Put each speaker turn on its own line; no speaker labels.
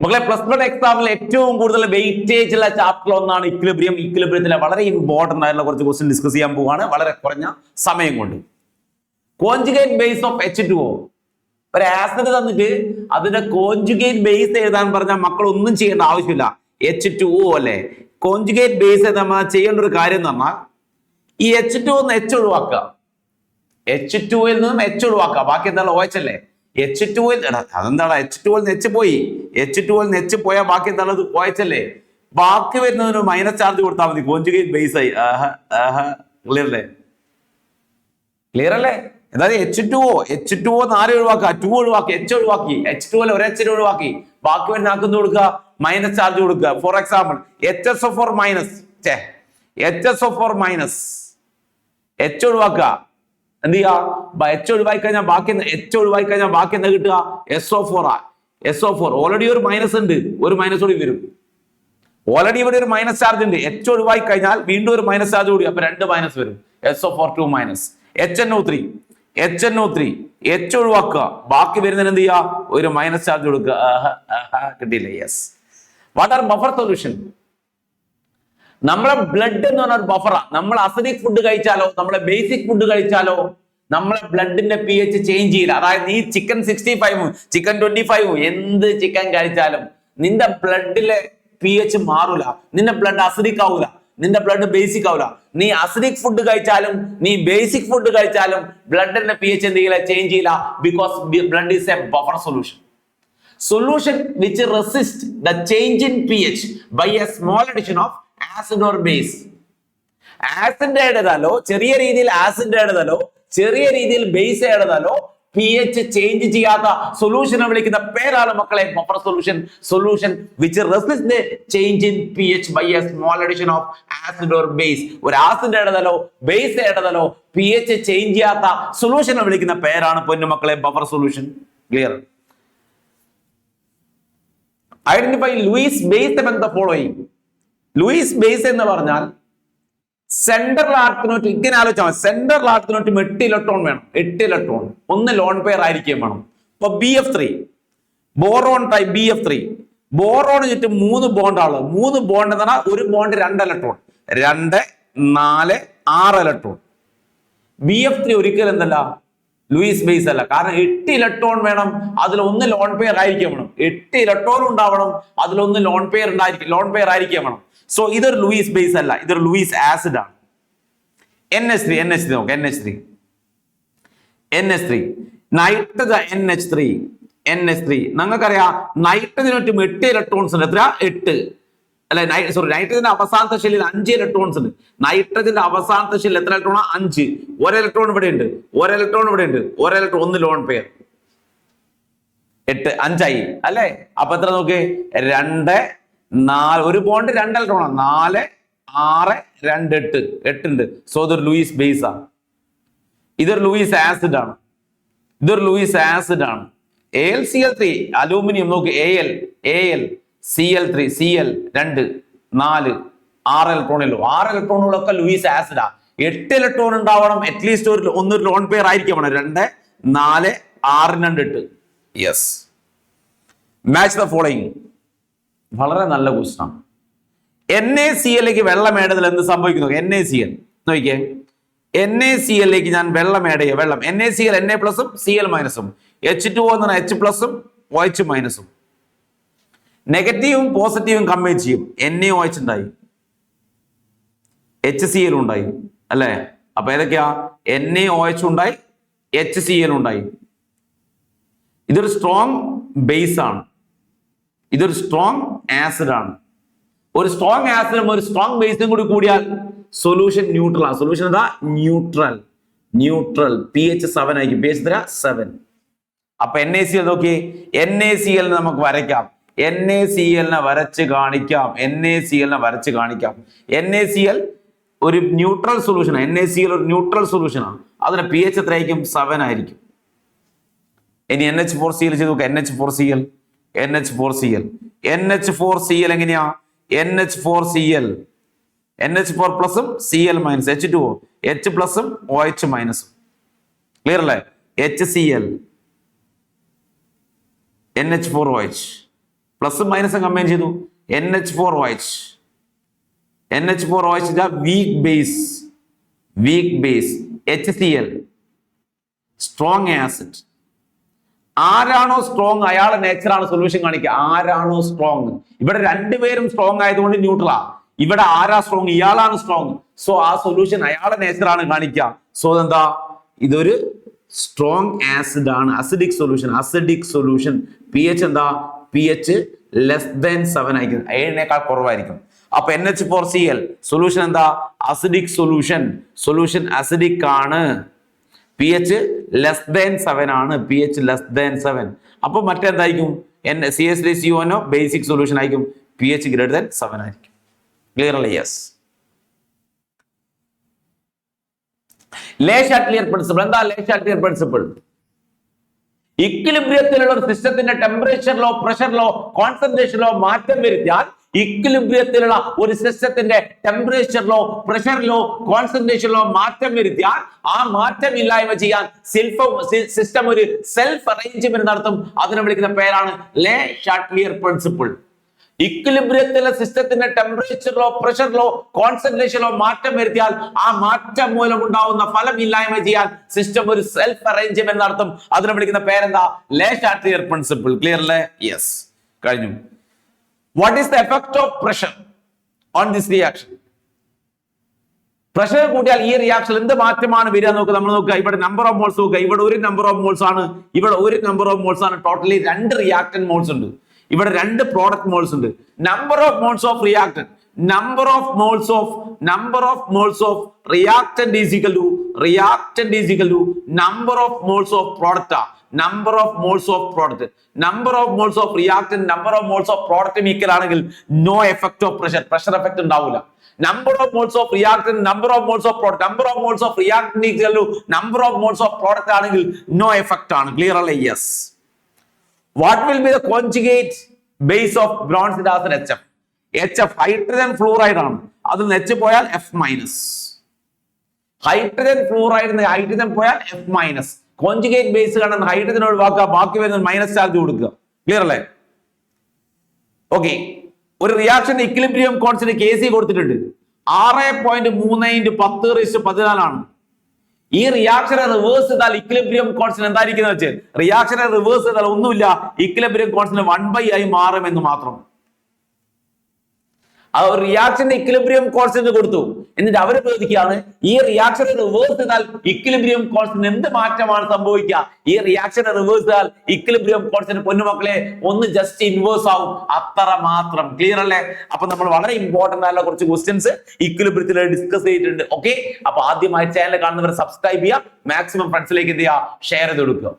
മക്കളെ plus one എക്സാമിൽ ഏറ്റവും കൂടുതൽ വെയിറ്റേജ് ഉള്ള ചാപ്റ്റർ ഒന്നാണ് ഇക്വിലിബ്രിയം. ഇക്വിലിബ്രിയത്തിലെ വളരെ ഇമ്പോർട്ടന്റ് ആയിട്ടുള്ള കുറച്ച് ക്വസ്റ്റ്യൻ ഡിസ്കസ് ചെയ്യാൻ പോവാണ് വളരെ കുറഞ്ഞ സമയം കൊണ്ട്. Conjugate base of H2O. ഒരു ആസിഡ് തന്നിട്ട് അതിന്റെ കോൺജുഗേറ്റ് ബേസ് എഴുതാൻ പറഞ്ഞാൽ മക്കൾ ഒന്നും ചെയ്യേണ്ട ആവശ്യമില്ല. H2O അല്ലെ കോൺജുഗേറ്റ് ബേസ് നമ്മൾ ചെയ്യേണ്ട ഒരു കാര്യം എന്ന് പറഞ്ഞാൽ ഈ H2O H ഒഴിവാക്കുക. H2O നിന്നും H ഒഴിവാക്കുക. ബാക്കി എന്താണ് OH അല്ലേ? H2O അതെന്താണ് H2O H പോയി. H2O H പോയാൽ ബാക്കി എന്താണ് OH അല്ലേ? ബാക്കി വരുന്നതിന് മൈനസ് ചാർജ് കൊടുത്താൽ മതി. കോൺജുഗേറ്റ് ബേസ് ആയി. ക്ലിയർ അല്ലേ? ക്ലിയർ അല്ലേ? അതായത് H2O 4 ഒഴിവാക്കുക, 2 ഒഴിവാക്കി, H ഒഴിവാക്കി, H2O ഒരു H ഒഴിവാക്കി, ബാക്കി വരുന്ന ആക്കുന്ന കൊടുക്കുക, മൈനസ് ചാർജ് കൊടുക്കുക. For example HSO4 minus HSO4 minus H ഒഴിവാക്കുക. എന്ത് ചെയ്യാ? H ഒഴിവാക്കി കഴിഞ്ഞാൽ ബാക്കി എന്താ കിട്ടുക? SO4 ഓൾറെഡി ഒരു മൈനസ് ഉണ്ട്, ഒരു മൈനസ് കൂടി വരും. ഓൾറെഡി ഇവിടെ ഒരു മൈനസ് ചാർജ് ഉണ്ട്. H ഒഴിവാക്കി കഴിഞ്ഞാൽ വീണ്ടും ഒരു മൈനസ് ചാർജ് കൂടി, അപ്പൊ 2 മൈനസ് വരും. SO4 2 minus. HNO3 H ഒഴിവാക്കുക, ബാക്കി വരുന്നതിന് എന്ത് ചെയ്യുക? ഒരു മൈനസ് ചാർജ് കൊടുക്കുക. കിട്ടിയില്ലേ? Yes. What are buffer solution? നമ്മളെ ബ്ലഡ് എന്ന് പറഞ്ഞ ഒരു ബഫറാ. നമ്മൾ അസിഡിക് ഫുഡ് കഴിച്ചാലോ നമ്മളെ ബേസിക് ഫുഡ് കഴിച്ചാലോ നമ്മളെ ബ്ലഡിന്റെ pH ചേഞ്ച് ചെയ്യില്ല. അതായത് നീ ചിക്കൻ 65 ചിക്കൻ 25 എന്ത് ചിക്കൻ കഴിച്ചാലും നിന്റെ ബ്ലഡിലെ pH മാറൂല. നിന്റെ ബ്ലഡ് അസിഡിക് ആവൂല, നിന്റെ ബ്ലഡ് ബേസിക് ആവൂല. നീ അസിഡിക് ഫുഡ് കഴിച്ചാലും നീ ബേസിക് ഫുഡ് കഴിച്ചാലും ബ്ലഡിന്റെ pH എന്ത് ചെയ്യില്ല? ചേഞ്ച് ചെയ്യില്ല. Because blood is A buffer solution. Solution which resist the change in pH by a small addition of acid or base. Acid ഇടതാലോ ചെറിയ രീതിയിൽ ആസിഡ് ഇടതാലോ ചെറിയ രീതിയിൽ ബേസ് ഇടതാലോ pH ചേഞ്ച് ചെയ്യാത്ത സൊല്യൂഷനെ വിളിക്കുന്ന പേരാണ് മക്കളെ buffer solution. Solution which resist the change in pH by a small addition of acid or base. ഒരു ആസിഡ് ഇടതാലോ ബേസ് ഇടതാലോ pH ചേഞ്ച് ചെയ്യാത്ത സൊല്യൂഷനെ വിളിക്കുന്ന പേരാണ് പൊന്നു മക്കളെ buffer solution. Clear? Identify Luis base among the following. Luis base എന്ന് പറഞ്ഞാൽ central ആർക്കിനോട്ട് ഇങ്ങനെ ആലോചിച്ചാൽ സെൻട്രൽ ആർക്കിനോട്ട് 8 ഇലക്ട്രോൺ വേണം. 8 ഇലക്ട്രോൺ, ഒന്ന് ലോൺ പെയർ ആയിരിക്കും വേണം. ഇപ്പൊ BF3 boron type BF3 boron ചുറ്റും 3 ബോണ്ടാണ്. 3 ബോണ്ട് എന്ന് പറഞ്ഞാൽ ഒരു ബോണ്ട് 2 ഇലക്ട്രോൺ, 2 4 6 ഇലക്ട്രോൺ. BF3 ഒരിക്കലും എന്തല്ല ലൂയിസ് ബേസ് അല്ല. കാരണം 8 ഇലക്ട്രോൺ വേണം, അതിൽ ഒന്ന് ലോൺ പെയർ ആയിരിക്കും വേണം. 8 ഇലക്ട്രോൺ ഉണ്ടാവണം, അതിലൊന്ന് ലോൺ പെയർ ആയിരിക്കും വേണം. സോ ഇതൊരു ലൂയിസ് ബേസ് അല്ല, ഇതൊരു ലൂയിസ് ആസിഡ് ആണ്. NH3 നോക്ക്. NH3 നൈട്രജൻ NH3 നിങ്ങൾക്കറിയാം നൈട്രജനൊറ്റ 8 ഇലക്ട്രോൺസ് ഉണ്ട്. എത്ര? 8 അല്ലെ? നൈട്രജന്റെ അവസാനത്തെ ഷെല്ലിൽ 5 ഇലക്ട്രോൺസ് ഉണ്ട്. നൈട്രജന്റെ അവസാനത്തെ ഷെല്ലിൽ എത്ര ഇലക്ട്രോൺ? 5. ഒരു ഇലക്ട്രോൺ ഇവിടെ ഉണ്ട്, ഒരു ഇലക്ട്രോൺ ഒന്ന് ലോൺ പെയർ. 8 5 ആയി അല്ലെ? അപ്പൊ എത്ര നോക്ക്? 2 4 ഒരു ബോണ്ട് 2 ഇലക്ട്രോൺ, 4 6 2 8 ഉണ്ട്. സോ ഇതൊരു ലൂയിസ് ബേസ് ആണ്. ഇതൊരു ലൂയിസ് ആസിഡ് ആണ്. AlCl3 അലൂമിനിയം നോക്ക്. Al Cl3 Cl 2 4 6 ഇലക്ട്രോണുള്ളൂ. 6 ഇലക്ട്രോണുകളൊക്കെ Luis ആസിഡാ. 8 electron ഉണ്ടാവണം അറ്റ്ലീസ്റ്റ് ഒന്ന് ലോൺ പെയർ ആയിരിക്കും. 2 4 6 2 8. യെസ്. Match the following. വളരെ നല്ല ക്വസ്റ്റ്യൻ ആണ്. NaCl വെള്ളം ഏടതിൽ എന്ത് സംഭവിക്കുന്നു? NaCl നോക്കിയേ. NaCl ഞാൻ വെള്ളം ആഡ് ചെയ്യാം. വെള്ളം NaCl Na പ്ലസും Cl മൈനസും. H2O എന്ന് പറഞ്ഞാൽ H പ്ലസും OH മൈനസും. നെഗറ്റീവും പോസിറ്റീവും കമ്പൈൻ ചെയ്യും. NaOH ഉണ്ടായി, HCl ഉണ്ടായി അല്ലേ? അപ്പൊ ഏതൊക്കെയാ? NaOH ഉണ്ടായി, HCl ഉണ്ടായി. ഇതൊരു സ്ട്രോങ് ബേസ് ആണ്, ഇതൊരു സ്ട്രോങ് ആസിഡ് ആണ്. ഒരു സ്ട്രോങ് ആസിഡും ഒരു സ്ട്രോങ് ബേസും കൂടി കൂടിയാൽ സൊല്യൂഷൻ ന്യൂട്രൽ ആണ്. സൊല്യൂഷൻ എന്താ? ന്യൂട്രൽ. pH 7 ആയിരിക്കും. pH 7. അപ്പൊ NaCl നോക്കി. NaCl നമുക്ക് വരയ്ക്കാം. NaCl വരച്ച് കാണിക്കാം. NaCl ഒരു ന്യൂട്രൽ സൊല്യൂഷൻ ആണ്. NaCl ഒരു ന്യൂട്രൽ സൊല്യൂഷൻ ആണ്. അതിന് pH എത്രയായിരിക്കും? 7 ആയിരിക്കും. ഇനി NH4Cl ചെയ്ത് നോക്കാം. NH4Cl എങ്ങനെയാ? NH4 പ്ലസും Cl മൈനസ് H2O H പ്ലസും OH മൈനസും. ക്ലിയർ അല്ലേ? HCl NH4OH പ്ലസും മൈനസും കമ്പൈൻ ചെയ്തു. NH4OH. NH4OH is a weak base. HCl, strong acid. ആരാണോ സ്ട്രോങ് അയാളെ നേച്ചറാണ് സൊല്യൂഷൻ കാണിക്കുക. ആരാണോ സ്ട്രോങ്, ഇവിടെ രണ്ടുപേരും സ്ട്രോങ് ആയതുകൊണ്ട് ന്യൂട്രലാ. ഇവിടെ ആരാ സ്ട്രോങ്, ഇയാളാണ് സ്ട്രോങ്. സോ ആ സൊല്യൂഷൻ അയാളെ നേച്ചറാണ് കാണിക്കുക. സോ എന്താ, ഇതൊരു സ്ട്രോങ് ആസിഡ് ആണ്, അസിഡിക് സൊല്യൂഷൻ. pH എന്താ, pH ലെസ് ദാൻ 7 ആയിരിക്കും, 7നേക്കാൾ കുറവായിരിക്കും. അപ്പൊ NH4Cl സൊല്യൂഷൻ എന്താ, അസിഡിക് സൊല്യൂഷൻ അസിഡിക് ആണ്. pH ലെസ് ദാൻ 7 ആണ്, pH ലെസ് ദാൻ 7. അപ്പൊ മറ്റെന്തായിരിക്കും, CH3CONO ബേസിക് സൊല്യൂഷൻ ആയിരിക്കും, pH ഗ്രേറ്റർ ദാൻ 7 ആയിരിക്കും. ക്ലിയർ അല്ലേ? യെസ്. ലേ ഷാറ്റ്ലിയർ പ്രിൻസിപ്പിൾ. എന്താ ലേ ഷാറ്റ്ലിയർ പ്രിൻസിപ്പിൾ? ഇക്വിലിബ്രിയത്തിലുള്ള ഒരു സിസ്റ്റത്തിന്റെ ടെമ്പറേച്ചറിലോ പ്രഷറിലോ കോൺസെൻട്രേഷനിലോ മാറ്റം വരുത്തിയാൽ, ഇക്വിലിബ്രിയത്തിലുള്ള ഒരു സിസ്റ്റത്തിന്റെ ടെമ്പറേച്ചറിലോ പ്രഷറിലോ കോൺസെൻട്രേഷനിലോ മാറ്റം വരുത്തിയാൽ ആ മാറ്റം ഇല്ലായ്മ ചെയ്യാൻ സിസ്റ്റം ഒരു സെൽഫ് അറേഞ്ച്മെന്റ് നടത്തും. അതിനെ വിളിക്കുന്ന പേരാണ് ലേ ഷാറ്റ്ലിയർ പ്രിൻസിപ്പിൾ. ഇക്വിലിബ്രിയത്തിലെ സിസ്റ്റത്തിന്റെ ടെമ്പറേച്ചറിലോ പ്രഷറിലോ കോൺസെൻട്രേഷനിലോ മാറ്റം വരുത്തിയാൽ ആ മാറ്റം മൂലം ഉണ്ടാവുന്ന ഫലം ഇല്ലായ്മ ചെയ്യാൻ സിസ്റ്റം ഒരു സെൽഫ് അറേഞ്ച്മെന്റ് നടത്തും. അതിനെ വിളിക്കുന്ന പേരെന്താ, ലേ ഷാറ്റ്ലിയർ പ്രിൻസിപ്പിൾ. ക്ലിയർ അല്ലേ? യെസ്. കഴിഞ്ഞു. What is the effect of pressure on this reaction? Pressure കൂട്ടിയാൽ ഈ റിയാക്ഷൻ എന്ത് മാറ്റമാണ് വരിക നോക്കുക. നമ്മൾ നോക്കുക, ഇവിടെ നമ്പർ ഓഫ് മോൾസ് നോക്കുക. ഇവിടെ ഒരു നമ്പർ ഓഫ് മോൾസ് ആണ്, ഇവിടെ ഒരു നമ്പർ ഓഫ് മോൾസ് ആണ്. ടോട്ടലി 2 റിയാക്ടന്റ് മോൾസ് ഉണ്ട്, ഇവിടെ 2 പ്രോഡക്റ്റ് മോൾസ് ഉണ്ട്. Number of moles of reactant, number of moles of reactant is equal to number of moles of product. Number of moles of reactant, number of moles of product equal ആണെങ്കിൽ no effect of pressure effect ഉണ്ടാവില്ല. Number of moles of reactant, number of moles of product, number of moles of reactant equal to number of moles of product ആണെങ്കിൽ no effect ആണ്. Clear അല്ലേ? Yes. What will be the conjugate base of bronze acid HF? HF hydrogen fluoride ആണ്, അതിൽ നിന്ന് H പോയാൽ F-. Hydrogen fluoride hydrogen പോയാൽ F-. Conjugate base കാണുന്ന hydrogen ഒഴിവാക്കുക, ബാക്കി വരുന്ന മൈനസ് ചാർജ് കൊടുക്കുക. ക്ലിയർ അല്ലേ? ഓക്കെ. ഒരു റിയാക്ഷന്റെ ഇക്വിലിബ്രിയം കോൺസ്റ്റന്റ് Kc കൊടുത്തിട്ടുണ്ട്, 6.3 × 10⁻14 ഈ റിയാക്ഷനെ റിവേഴ്സ് ചെയ്താൽ ഇക്വിലിബ്രിയം കോൺസ്റ്റന്റ് എന്തായിരിക്കും വെച്ചാൽ, റിയാക്ഷനെ റിവേഴ്സ് ചെയ്താൽ ഒന്നുമില്ല, ഇക്വിലിബ്രിയം കോൺസ്റ്റന്റ് 1/i ആയി മാറുമെന്ന് മാത്രം. ആ റിയാക്ഷന്റെ ഇക്വിലിബ്രിയം കോൺസ്റ്റന്റ് കൊടുത്തു, എന്നിട്ട് അവർ ചോദിക്കുകയാണ് ഈ റിയാക്ഷനെ റിവേഴ്സ് ചെയ്താൽ ഇക്വിലിബ്രിയം കോൺസ്റ്റന്റ് എന്ത് മാറ്റമാണ് സംഭവിക്കുക? ഈ റിയാക്ഷനെ റിവേഴ്സ് ചെയ്താൽ ഇക്വിലിബ്രിയം കോൺസ്റ്റന്റ് പൊന്നുമക്കളെ ഒന്ന് ജസ്റ്റ് ഇൻവേഴ്സ് ആവും, അത്ര മാത്രം. ക്ലിയർ അല്ലേ? അപ്പൊ നമ്മൾ വളരെ ഇമ്പോർട്ടന്റ് ആയിട്ടുള്ള കുറച്ച് ക്വസ്റ്റ്യൻസ് ഇക്വിലിബ്രിയത്തിൽ ഡിസ്കസ് ചെയ്തിട്ടുണ്ട്. ഓക്കെ, അപ്പൊ ആദ്യമായി ചാനൽ കാണുന്നവർ സബ്സ്ക്രൈബ് ചെയ്യുക, മാക്സിമം ഫ്രണ്ട്സിലേക്ക് എന്ത് ചെയ്യുക, ഷെയർ ചെയ്ത് കൊടുക്കുക.